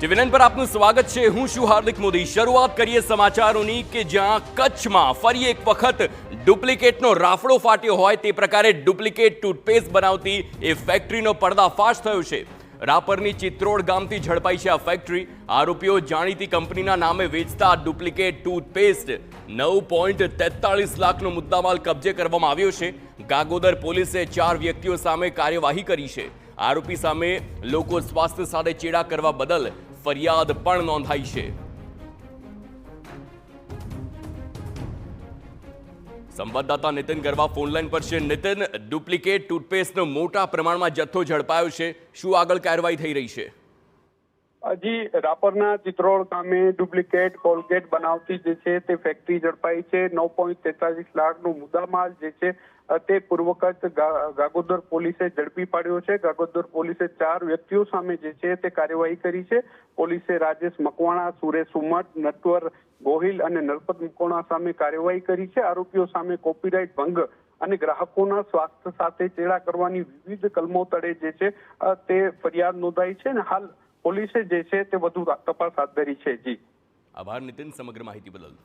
ટીવી9 પર આપનું સ્વાગત છે। હું છું હાર્દિક મોદી। શરૂઆત કરીએ સમાચારોની કે જ્યાં કચ્છમાં ફરી એક વખત ડુપ્લિકેટનો રાફડો ફાટ્યો હોય તે પ્રકારે ડુપ્લિકેટ ટૂથપેસ્ટ બનાવતી એ ફેક્ટરીનો પર્દાફાશ થયો છે। રાપરની ચિત્રોડ ગામથી ઝડપાઈ છે આ ફેક્ટરી। આરોપીઓ જાણીતી કંપનીના નામે વેચતા ડુપ્લિકેટ ટૂથપેસ્ટ 9.43 લાખનો મુદ્દામાલ કબજે કરવામાં આવ્યો છે। ગાગોદર પોલીસે 4 વ્યક્તિઓ સામે કાર્યવાહી કરી છે। આરોપી સામે લોકો સ્વાસ્થ્ય સાથે ચેડા કરવા બદલ ફરિયાદ પણ નોંધાઈ છે। સંવાદદાતા નીતિન ગરવા ફોનલાઈન પર છે। નીતિન, ડુપ્લિકેટ ટૂથપેસ્ટનો મોટા પ્રમાણમાં જથ્થો ઝડપાયો છે, શું આગળ કાર્યવાહી થઈ રહી છે? હજી રાપરના ચિત્રોડ ગામે ડુપ્લિકેટ કોલગેટ બનાવતી જે છે તે ફેક્ટરી ઝડપાઈ છે। 9.43 લાખનો મુદ્દામાલ જે છે તે પૂર્વકચ્છ ગાગોદર પોલીસે ઝડપી પાડ્યો છે। ગાગોદર પોલીસે 4 વ્યક્તિઓ સામે જે છે તે કાર્યવાહી કરી છે। પોલીસે રાજેશ મકવાણા, સુરેશ ઉમટ, નટવર ગોહિલ અને નરપત મકવાણા સામે કાર્યવાહી કરી છે। આરોપીઓ સામે કોપીરાઇટ ભંગ અને ગ્રાહકોના સ્વાસ્થ્ય સાથે ચેડા કરવાની વિવિધ કલમો તળે જે છે તે ફરિયાદ નોંધાઈ છે અને હાલ પોલીસે જે છે તે વધુ તપાસ હાથ ધરી છે। જી આભાર નીતિન, સમગ્ર માહિતી બદલ।